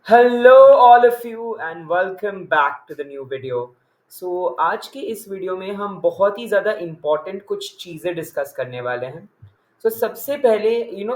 Hello all of you and welcome back to the new video. आज के इस video में हम बहुत ही ज़्यादा इम्पॉर्टेंट कुछ चीज़ें डिस्कस करने वाले हैं। सबसे पहले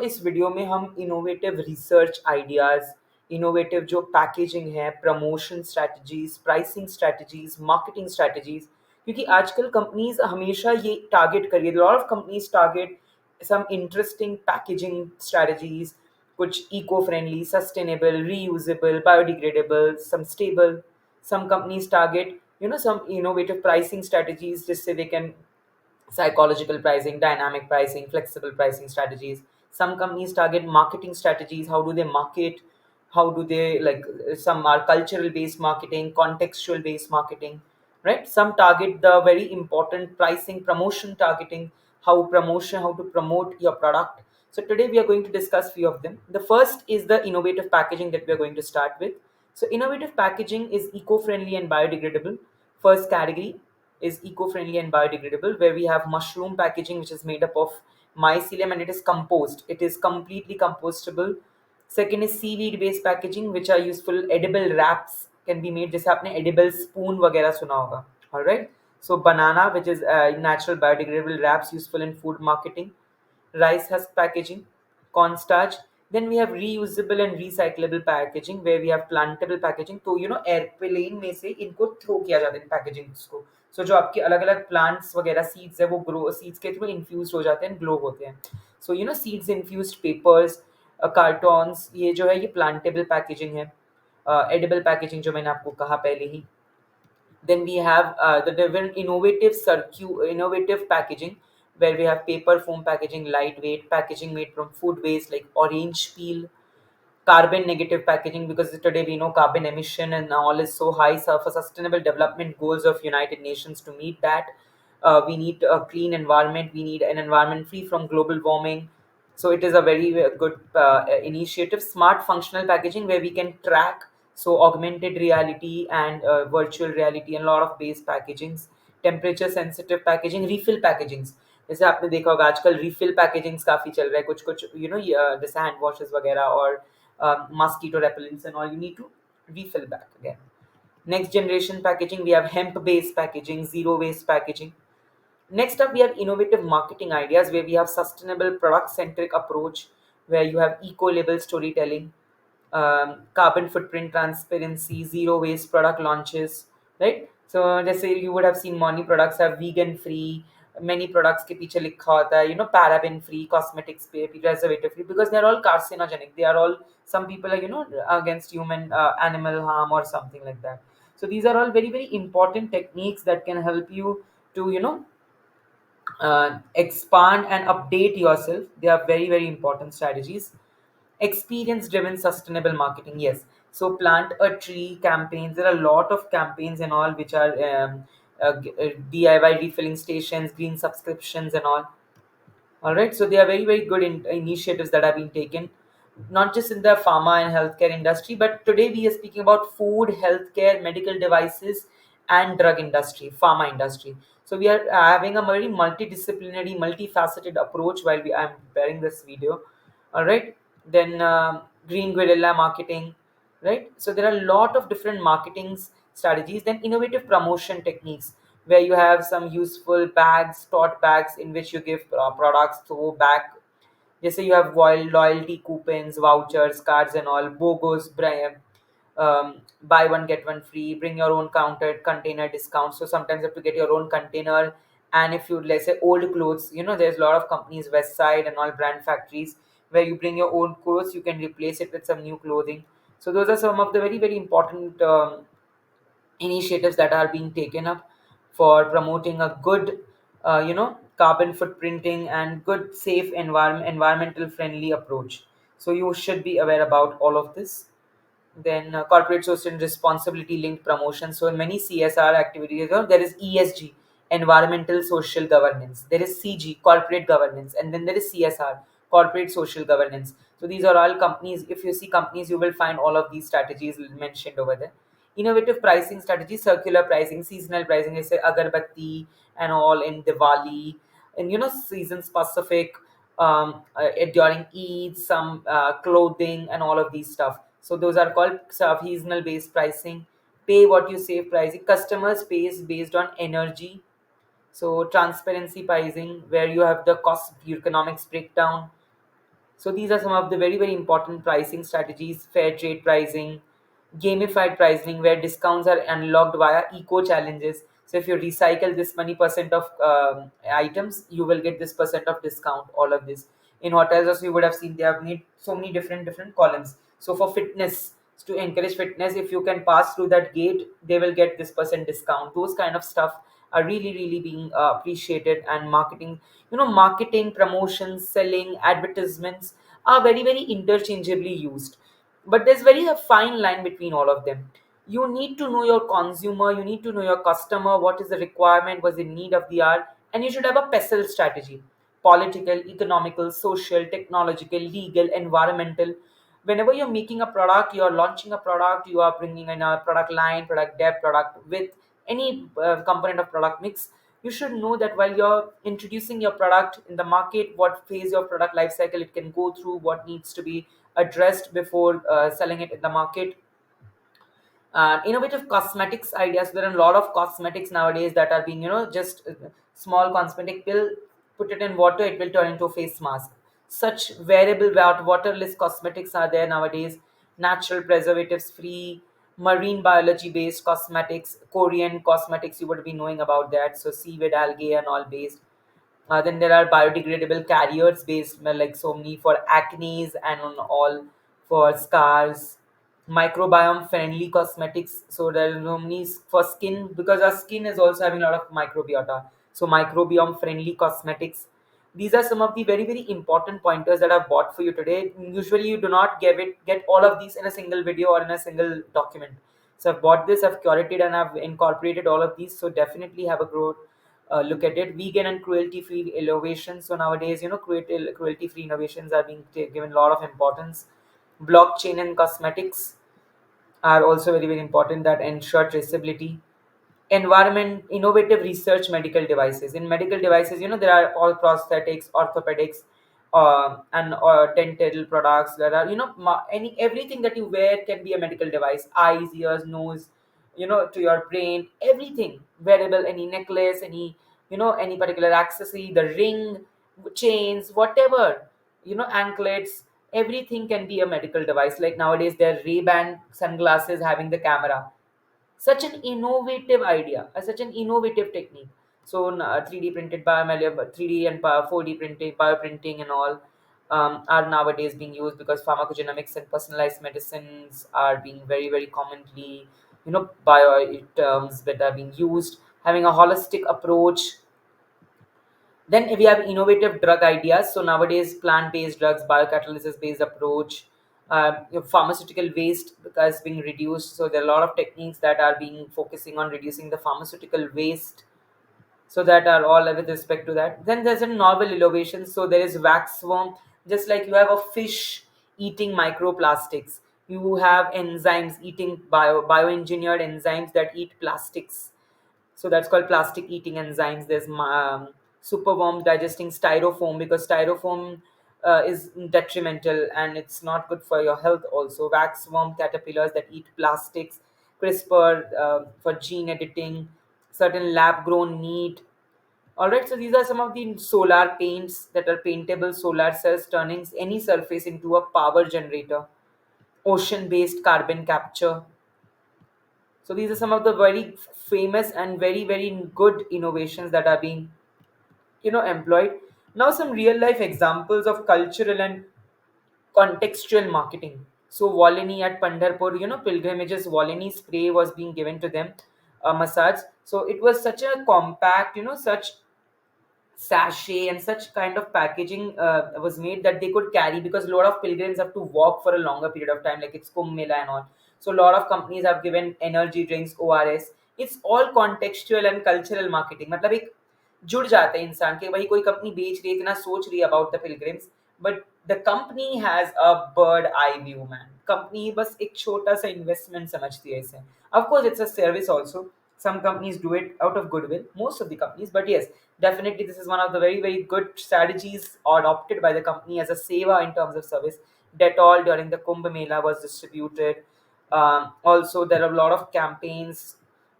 इस वीडियो में हम इनोवेटिव रिसर्च आइडियाज़, इनोवेटिव जो पैकेजिंग है, promotion strategies, pricing strategies, marketing strategies, क्योंकि आजकल कंपनीज हमेशा ये टारगेट करिए, lot of companies target some interesting packaging strategies, कुछ eco-friendly, sustainable, reusable, biodegradable, some stable. Some companies target some innovative pricing strategies जिससे they can psychological pricing, dynamic pricing, flexible pricing strategies. Some companies target marketing strategies. How do they market? How do they like some are cultural based marketing, contextual based marketing, right? Some target the very important pricing, promotion targeting, how to promote your product. So today we are going to discuss few of them. The first is the innovative packaging that we are going to start with. So innovative packaging is eco-friendly and biodegradable. First category is eco-friendly and biodegradable, where we have mushroom packaging, which is made up of mycelium and it is compost. It is completely compostable. Second is seaweed based packaging, which are useful. Edible wraps can be made. जैसे आपने edible spoon वगैरह सुना होगा. All right. So banana, which is natural biodegradable wraps useful in food marketing. Rice husk packaging, cornstarch. Then we have reusable and recyclable packaging, where we have plantable packaging. तो airplane में से इनको throw किया जाता है packaging को. जो आपके अलग अलग प्लांट्स वगैरह सीड्स है वो ग्रो सीड्स के थ्रू इन्फ्यूज हो जाते हैं, ग्लो होते हैं. सीड्स इन्फ्यूज्ड पेपर्स, कार्टॉन्स, ये जो है ये प्लांटेबल पैकेजिंग है. एडिबल पैकेजिंग जो मैंने आपको कहा पहले ही. Then we have the different innovative packaging, where we have paper foam packaging, lightweight packaging made from food waste like orange peel, carbon negative packaging, because today we know carbon emission and all is so high. So for sustainable development goals of United Nations, to meet that, we need a clean environment, we need an environment free from global warming. So it is a very good initiative. Smart functional packaging, where we can track, so augmented reality and virtual reality and a lot of base packagings. Temperature sensitive packaging, refill packagings. जैसे आपने देखा होगा आजकल refill packagings काफ़ी चल रहा है, कुछ कुछ जैसे हैंड वॉशेस वगैरह और mosquito repellents and all, you need to refill back again. Next generation packaging, we have hemp based packaging, zero waste packaging. Next up, we have innovative marketing ideas, where we have sustainable product centric approach, where you have eco label storytelling, carbon footprint transparency, zero waste product launches, right? So let's say you would have seen many products are vegan free, many products के पीछे लिखा होता है paraben free, cosmetics पे preservative free, because they're all carcinogenic. They are all, some people are against human animal harm or something like that. So these are all very very important techniques that can help you to expand and update yourself. They are very very important strategies. Experience driven sustainable marketing, yes. So plant a tree campaigns, there are a lot of campaigns and all, which are DIY refilling stations, green subscriptions and all right. So they are very very good initiatives that have been taken, not just in the pharma and healthcare industry, but today we are speaking about food, healthcare, medical devices, and drug industry, pharma industry. So we are having a very multidisciplinary, multifaceted approach while we I'm preparing this video. All right. Then green guerrilla marketing, right? So there are a lot of different marketing strategies. Then innovative promotion techniques, where you have some useful bags, tote bags, in which you give products throw back. Jesse, you have loyalty coupons, vouchers, cards, and all. BOGOs, buy one get one free. Bring your own counter container discount. So sometimes you have to get your own container. And if you, let's say, old clothes, there's a lot of companies, West Side and all brand factories, where you bring your own clothes, you can replace it with some new clothing. So those are some of the very very important initiatives that are being taken up for promoting a good carbon footprinting and good safe environmental friendly approach. So you should be aware about all of this. Then corporate social responsibility linked promotion. So in many CSR activities, there is ESG, environmental social governance. There is CG, corporate governance, and then there is CSR, corporate social governance. So these are all companies. If you see companies, you will find all of these strategies mentioned over there. Innovative pricing strategies, circular pricing, seasonal pricing, say agarbatti and all in Diwali, and season specific during Eid, some clothing and all of these stuff. So those are called seasonal based pricing. Pay what you save pricing. Customers pays based on energy. So transparency pricing, where you have the cost economics breakdown. So these are some of the very, very important pricing strategies. Fair trade pricing, gamified pricing, where discounts are unlocked via eco challenges. So if you recycle this many percent of items, you will get this percent of discount. All of this in hotels, as you would have seen, they have made so many different columns. So for fitness, to encourage fitness, if you can pass through that gate, they will get this percent discount. Those kind of stuff are really, really being appreciated. And marketing, marketing, promotions, selling, advertisements are very, very interchangeably used, but there's very a fine line between all of them. You need to know your consumer, you need to know your customer, what is the requirement, what's the need of the hour, and you should have a pestle strategy: political, economical, social, technological, legal, environmental. Whenever you're making a product, you're launching a product, you are bringing in a product line, product depth, product with any component of product mix, you should know that while you're introducing your product in the market, what phase your product life cycle it can go through, what needs to be addressed before selling it in the market. Innovative cosmetics ideas. There are a lot of cosmetics nowadays that are being, just small cosmetic pill, put it in water, it will turn into a face mask. Such wearable waterless cosmetics are there nowadays. Natural preservatives free, marine biology based cosmetics, Korean cosmetics, you would be knowing about that. So seaweed, algae, and all based. Then there are biodegradable carriers based, like so many for acne and on all, for scars. Microbiome friendly cosmetics. So there are so many for skin, because our skin is also having a lot of microbiota. So microbiome friendly cosmetics. These are some of the very, very important pointers that I've bought for you today. Usually, you do not get all of these in a single video or in a single document. So I've bought this, I've curated, and I've incorporated all of these. So definitely have a growth look at it. Vegan and cruelty free innovations. So nowadays, cruelty free innovations are being given a lot of importance. Blockchain and cosmetics are also very, very important, that ensure traceability. Environment, innovative research, medical devices. In medical devices, there are all prosthetics, orthopedics, and dental products. There are, any everything that you wear can be a medical device. Eyes, ears, nose, to your brain, everything wearable. Any necklace, any particular accessory, the ring, chains, whatever, anklets, everything can be a medical device. Like nowadays, there are Ray-Ban sunglasses having the camera. Such an innovative idea, such an innovative technique. So 3D printed biomalleable, 3D and 4D printing, bioprinting, and all are nowadays being used, because pharmacogenomics and personalized medicines are being very, very commonly, bio terms that are being used. Having a holistic approach. Then we have innovative drug ideas. So nowadays, plant-based drugs, biocatalysis-based approach, pharmaceutical waste because being reduced. So there are a lot of techniques that are being focusing on reducing the pharmaceutical waste. So that are all with respect to that. Then there's a novel innovation. So there is wax worm. Just like you have a fish eating microplastics, you have enzymes eating bioengineered enzymes that eat plastics. So that's called plastic eating enzymes. There's superworm digesting styrofoam, because styrofoam is detrimental and it's not good for your health. Also, waxworm caterpillars that eat plastics. CRISPR for gene editing. Certain lab grown meat. All right, so these are some of the solar paints that are paintable solar cells, turning any surface into a power generator. Ocean based carbon capture. So these are some of the very famous and very, very good innovations that are being, employed. Now some real life examples of cultural and contextual marketing. So Volini at Pandharpur, pilgrimages, Volini spray was being given to them, massage. So it was such a compact, such sachet and such kind of packaging was made that they could carry, because a lot of pilgrims have to walk for a longer period of time, like it's Kumbh Mela and all. So a lot of companies have given energy drinks, ORS. It's all contextual and cultural marketing. मतलब एक जुड़ जाता है इंसान के भाई कोई company बेच रही है इतना सोच रही है about the pilgrims but the company has a bird eye view man company बस एक छोटा सा इन्वेस्टमेंट समझती है इसे of course it's a service also some companies do it out of goodwill, most of the companies, but yes, definitely this is one of the very, very good strategies adopted by the company as a seva in terms of service. Dettol during the Kumbh Mela was distributed. Also, there are a lot of campaigns.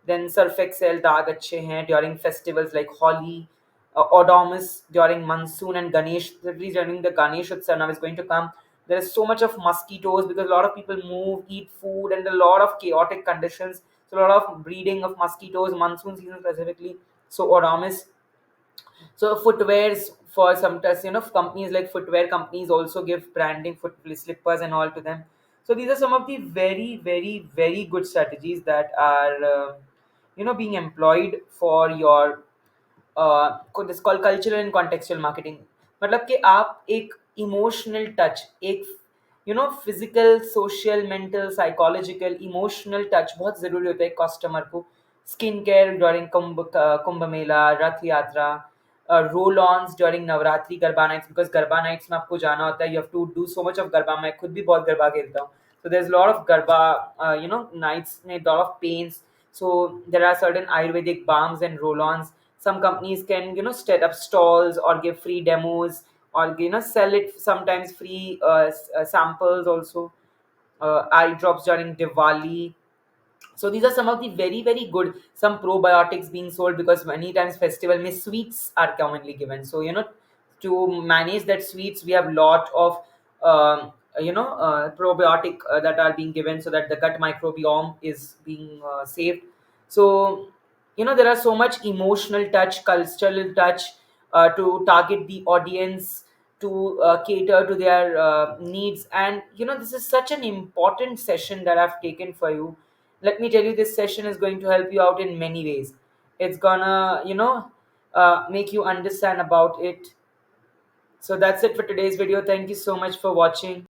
Then Surf Excel, Daag Achhe Hain during festivals like Holi, Odomus during monsoon, and Ganesh, during the Ganesh Utsav now is going to come. There is so much of mosquitoes because a lot of people move, eat food, and a lot of chaotic conditions. So a lot of breeding of mosquitoes, monsoon season specifically. So Odomus. So footwears for sometimes, companies like footwear companies also give branding foot slippers and all to them. So these are some of the very, very, very good strategies that are being employed for your this call cultural and contextual marketing. मतलब कि आप एक emotional touch, एक physical, social, mental, psychological, emotional touch बहुत ज़रूरी होता है customer को. Skin care during Kumbh Mela, Rath Yatra, roll ons during Navratri, Garba nights, because Garba nights में आपको जाना होता है, you have to do so much of Garba. मैं खुद भी बहुत गरबा खेलता हूँ. So there's a lot of garba, nights with a lot of pains. So there are certain Ayurvedic balms and roll-ons. Some companies can, set up stalls or give free demos, or sell it sometimes free samples also. Eye drops during Diwali. So these are some of the very, very good, some probiotics being sold, because many times festival mein sweets are commonly given. So to manage that sweets, we have lot of probiotic that are being given, so that the gut microbiome is being saved. So there are so much emotional touch, cultural touch, to target the audience, to cater to their needs. And this is such an important session that I've taken for you. Let me tell you, this session is going to help you out in many ways. It's gonna make you understand about it. So that's it for today's video. Thank you so much for watching.